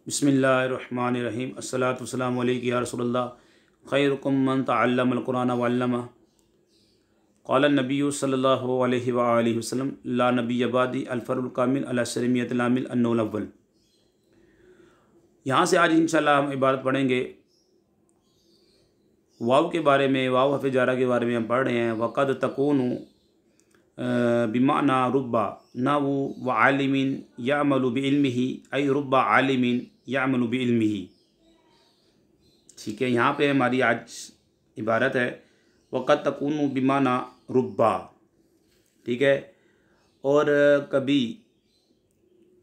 बिस्मिल्लाहिर्रहमानिर्रहीम अस्सलातु वस्सलामु अलैका या रसूलल्लाह खैरुकुम मन तअल्लमल कुरान व अल्लमा क़ाला नबिय्यु सल्लल्लाहु अलैहि व आलिहि वसल्लम ला नबिय्य बअदी अल फर्रुल कामिल अला शरीयतिल आमिल अन्नुल अव्वल। यहाँ से आज इंशाअल्लाह हम इबारत पढ़ेंगे वाव के बारे में। वाव हर्फ़ जारा के बारे में हम पढ़ रहे हैं। वक़द तकूनु बिमाना रुब्बा नावु व आलिमिन यामलु बिइल्मिही आई रुब्बा आलिमिन यामलु बिइल्मिही। ठीक है, यहाँ पे हमारी आज इबारत है वक़द तकूनु बिमाना रुब्बा। ठीक है, और कभी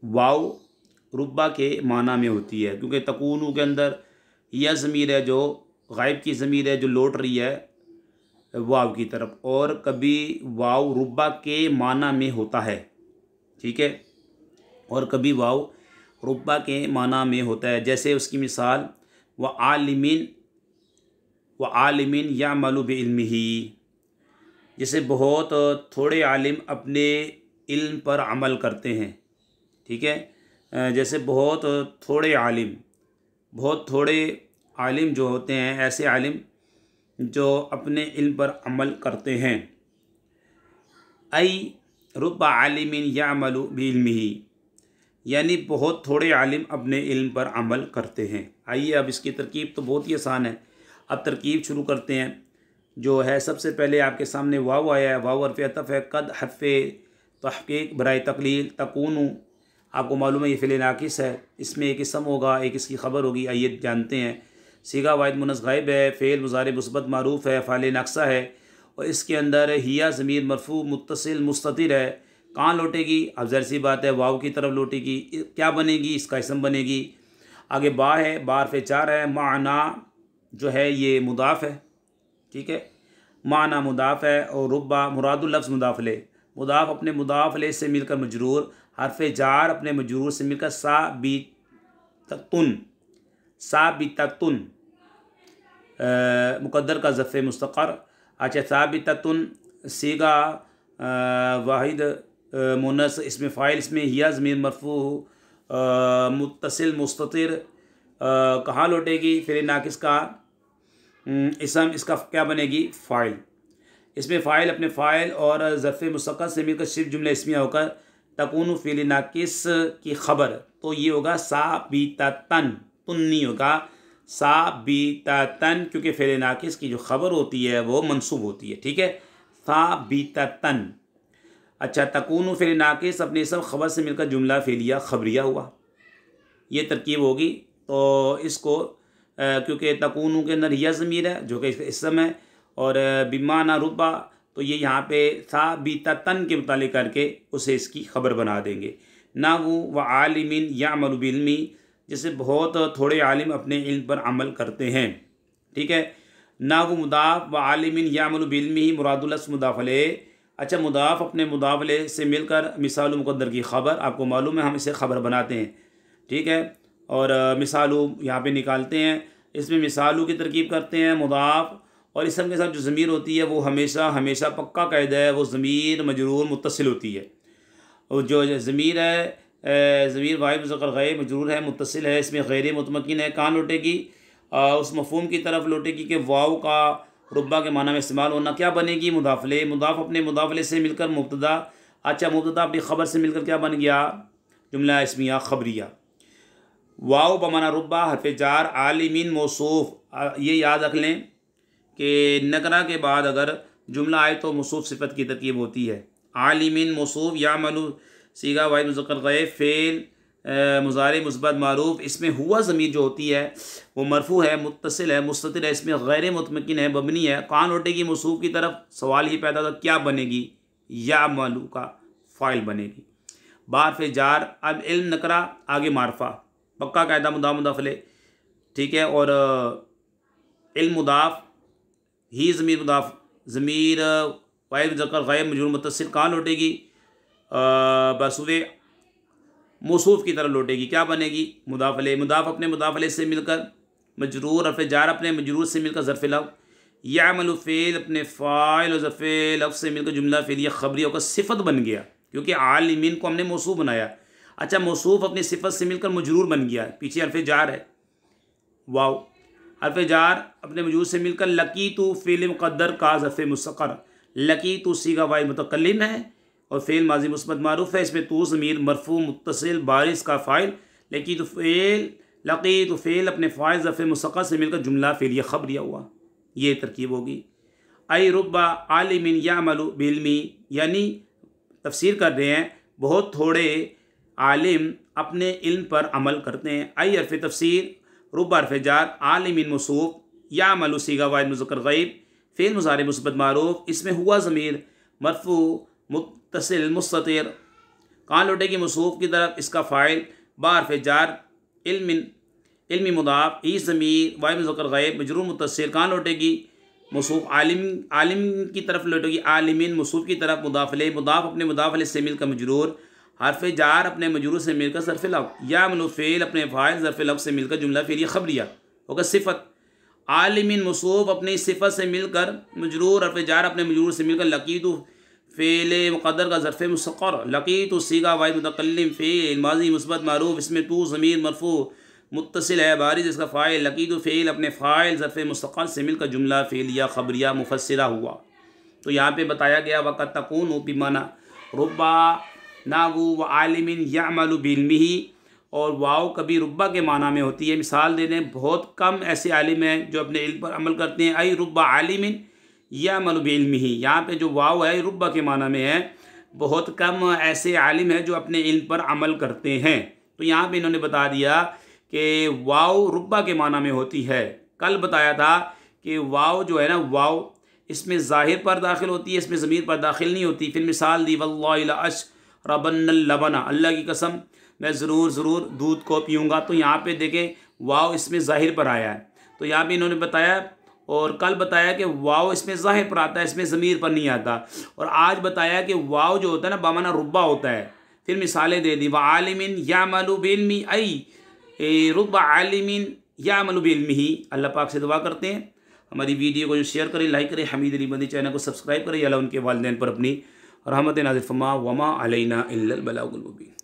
वाव रुब्बा के माना में होती है, क्योंकि तकूनु के अंदर यह ज़मीर है जो गायब की ज़मीर है जो लौट रही है वाव की तरफ, और कभी वाव रुब्बा के माना में होता है। ठीक है, और कभी वाव रुब्बा के माना में होता है। जैसे उसकी मिसाल व आलिमिन यामलु बिइल्मिही, जैसे बहुत थोड़े आलिम अपने इल्म पर अमल करते हैं। ठीक है, जैसे बहुत थोड़े आलिम जो होते हैं, ऐसे आलिम जो अपने इल्म पर अमल करते हैं। आई रुब्बा आलिमिन यामलु बिइल्मिही, यानी बहुत थोड़े आलिम अपने इल्म पर अमल करते हैं। आइए अब इसकी तरकीब तो बहुत ही आसान है। अब तरकीब शुरू करते हैं। जो है सबसे पहले आपके सामने वाव आया है, वाव हर्फ़ अतफ़ है। कद हर्फ़ तहक़ीक़ बराए तक़लील, तकूनु आपको मालूम है ये फ़िल नाक़िस है, इसमें एक इसम होगा एक इसकी ख़बर होगी। आइए जानते हैं। सीगा वाहिद मुनस गायब है, फ़ेल मुज़ारे मुस्बत मारूफ़ है, फ़ाइल नक्सा है, और इसके अंदर हिया ज़मीर मरफ़ू मुत्तसिल मुस्ततिर है। कहाँ लौटेगी? अब ज़ाहिर सी बात है वाव की तरफ लौटेगी। क्या बनेगी? इसका इसम बनेगी। आगे बा है, बा हर्फ़ जार है। माना जो है ये मुदाफ़ है। ठीक है, माना मुदाफ़ है, और रुब्बा मुरादुल लफ्ज़ मुदाफ़ ले, मुदाफ़ अपने मुदाफ़ ले से मिलकर मजरूर, हर्फ़ जार अपने मजरूर से मिलकर साबिततुन मुक़द्दर का ज़फ़े मुस्तक़र। अच्छा, साबिततुन सीगा वाहिद मुनस, इसमें फ़ाइल, इसमें हिया ज़मीर मरफ़ू मुत्तसिल मुस्ततिर। कहाँ लौटेगी? फ़िल नाक़िस का इसम, इसका क्या बनेगी? फ़ाइल। इसमें फ़ाइल अपने फ़ाइल और ज़फ़े मुस्तक़र से मिलकर सिर्फ जुमला इस्मिया होकर तकूनु फ़िल नाक़िस की ख़बर, तो ये होगा साबिततन। तुन नहीं होगा, साबिततन, क्योंकि फ़िल नाक़िस की जो ख़बर होती है वो मंसूब होती है। ठीक है, साबिततन। अच्छा, तकूनु फ़िल नाक़िस अपने इसम ख़बर से मिलकर जुमला फ़िलिया ख़बरिया हुआ। ये तरकीब होगी। तो इसको क्योंकि तकूनु के अंदर यह ज़मीर है जो कि इसम है, और बिमाना रुब्बा, तो ये यहाँ पे साबिततन के मुतालिक करके उसे इसकी ख़बर बना देंगे। नावु व आलिमिन यामलु बिइल्मी, जैसे बहुत थोड़े आलिम अपने इल्म पर अमल करते हैं। ठीक है, नावु मुदाफ़ व आलिमिन यामलु बिइल्मिही मुरादुल लफ्ज़ मुदाफ़ अलैह। अच्छा, मुदाफ़ अपने मुदाफ़ अलैह से मिलकर मिसाल मुक़द्दर की ख़बर, आपको मालूम है हम इसे ख़बर बनाते हैं। ठीक है, और मिसालू यहाँ पे निकालते हैं। इसमें मिसालू की तरकीब करते हैं। मुदाफ़ और इसम के साथ जो ज़मीर होती है वो हमेशा पक्का कायदा है, वो ज़मीर मजरूर मुत्तसिल होती है। और जो ज़मीर है ज़मीर वाहिद मुज़क्कर गैर मजरूर है, मुत्तसिल है, इसमें गैर मुतमक्किन है। कहाँ लौटेगी? उस मफ़हूम की तरफ लौटेगी कि वाव का रुब्बा के माना में इस्तेमाल होना। क्या बनेगी? मुदाफ़ ले, मुदाफ़ अपने मुदाफ़ ले से मिलकर मुब्तदा। अच्छा, मुब्तदा अपनी ख़बर से मिलकर क्या बन गया? जुमला इस्मिया ख़बरिया। वाव बमाना रुब्बा हर्फ़ जार, आलिमिन मौसूफ़। ये याद रख लें कि नकरा के बाद अगर जुमला आए तो मौसूफ़ सिफ़त की तरकीब होती है। आलिमिन मौसूफ़, यामलु सीगा वाहिद मुज़क्कर गैर, फ़ेल मुज़ारे मुस्बत मारूफ़, इसमें हुआ ज़मीर जो होती है वो मरफ़ू है, मुत्तसिल है, मुस्ततिर है, इसमें गैर मुतमक्किन है, मबनी है। कहाँ लौटेगी? मौसूफ़ की तरफ। सवाल ये पैदा होता क्या बनेगी? यामलु का फ़ाइल बनेगी। बार फे जार, अब इल्म नकरा, आगे मारफा, पक्का कायदा मुदाफ़ ले। ठीक है, और इल्म मुदाफ़, ही ज़मीर मुदाफ़, ज़मीर वाहिद मुज़क्कर गैर मजरूर मुत्तसिल, कहाँ लौटेगी? बसुवे मौसूफ़ की तरफ लौटेगी। क्या बनेगी? मुदाफ़ ले, मुदाफ़ अपने मुदाफ़ ले से मिलकर मजरूर, हर्फ़ जार अपने मजरूर से मिलकर ज़र्फ़ लफ़्ज़, यामलु फ़ेल अपने फ़ाइल और ज़र्फ़ लफ़्ज़ से मिलकर जुमला फ़िलिया ख़बरिया का सिफ़त बन गया, क्योंकि आलिमीन को हमने मौसूफ़ बनाया। अच्छा, मौसूफ अपनी सिफत से मिलकर मजरूर बन गया, पीछे हर्फ जार है वाव, हर्फ जार अपने मजरूर से मिलकर लकीतु फ़िल मुक़द्दर का ज़र्फ़ मुस्तक़र, लकीतु सीगा वाहिद मुतकल्लिम है और फ़ेल माजी मुस्बत मारूफ है, इसमें तू ज़मीर मरफू मुत्तसिल बारिश का फ़ाइल, लकीतु फ़ेल अपने फ़ाइल ज़र्फ़ मुस्तक़र से मिलकर जुमला फ़ेलिया ख़बरिया हुआ। ये तरकीब होगी। आई रुब्बा आलिमिन यामलु बिल्मी, यानी तफसीर कर रहे हैं बहुत थोड़े आलिम अपने इल्म पर अमल करते हैं। आई हर्फ तफसीर रुब्बा हर्फ जार, आलिमिन मौसूफ, यामलु सीगा वाहिद मुज़क्कर गैब, फ़ेल मुज़ारि मुस्बत मारूफ, इसमें हुआ ज़मीर मरफू मुत्तसिल मुस्ततिर, कहाँ लौटेगी मौसूफ की तरफ, इसका फ़ाइल बा हर्फ जार, इल्मी मुदाफ, ई ज़मीर वाहिद मुज़क्कर गैब मजरूर मुत्तसिल, कहाँ लौटेगी मौसूफ आलिम की तरफ लौटेगी, आलिमिन मौसूफ की तरफ, मुदाफ़ इलैह मुदाफ़ अपने मुदाफ़ इलैह से मिलकर मजरूर, हर्फ जार अपने मजरूर से मिलकर ज़र्फ़ लफ़्ज़, या फ़ेल अपने फ़ाइल ज़र्फ़ लफ़्ज़ से मिलकर जुमला फ़ेलिया ख़बरिया होगा। सिफ़त आलिमिन मौसूफ अपनी सिफ़त से मिलकर मजरूर, हर्फ जार अपने मजरूर से मिलकर लकीतु फ़ेल मुक़द्दर का ज़र्फ़ मुस्तक़र, लकीतु सीगा वाहिद मुतकल्लिम, फ़ेल माज़ी मुस्बत मारूफ, इसमें तू ज़मीर मरफू मुत्तसिल है बारिज़ इसका फ़ाइल, लकीतु फ़ेल अपने फ़ाइल ज़र्फ़ मुस्तक़र से मिलकर जुमला फ़ेलिया ख़बरिया मुफ़स्सिरा हुआ। तो यहाँ पे बताया गया वक़त तकूनु बिमाना रुब्बा नावु व आलिमिन यामलु बिल्मिही, और वाव कभी रुब्बा के माना में होती है। मिसाल दे दें, बहुत कम ऐसे आलिम हैं जो अपने इल्म पर अमल करते हैं। आई रुब्बा आलिमिन यामलु बिल्मिही, यहाँ पे जो वाव है रुब्बा के माना में है, बहुत कम ऐसे आलिम हैं जो अपने इल्म पर अमल करते हैं। तो यहाँ पे इन्होंने बता दिया कि वाव रुब्बा के माना में होती है। कल बताया था कि वाव जो है ना, वाव इसमें ज़ाहिर पर दाखिल होती है, इसमें ज़मीर पर दाखिल नहीं होती। फिर मिसाल दी वल्लाहि ला अशरबन्नल लबना, अल्लाह की कसम मैं ज़रूर दूध को पीऊँगा। तो यहाँ पे देखें वाव इसमें ज़ाहिर पर आया है। तो यहाँ पे इन्होंने बताया और कल बताया कि वाव इसमें ज़ाहिर पर आता है, इसमें ज़मीर पर नहीं आता। और आज बताया कि वाव जो होता है ना बामाना रुब्बा होता है। फिर मिसालें दे दी, व आलिमिन यामलु बिल्मी, आई रुब्बा आलिमिन यामलु बिल्मिही। अल्लाह पाक से दुआ करते हैं हमारी वीडियो को जो शेयर करें, लाइक करें, हमीद अली बंदी चैनल को सब्सक्राइब करें, अल्लाह उनके वालिदैन पर अपनी रहमत नाज़िल फरमा, वमा अलैना इल्लल बलागुल मुबीन।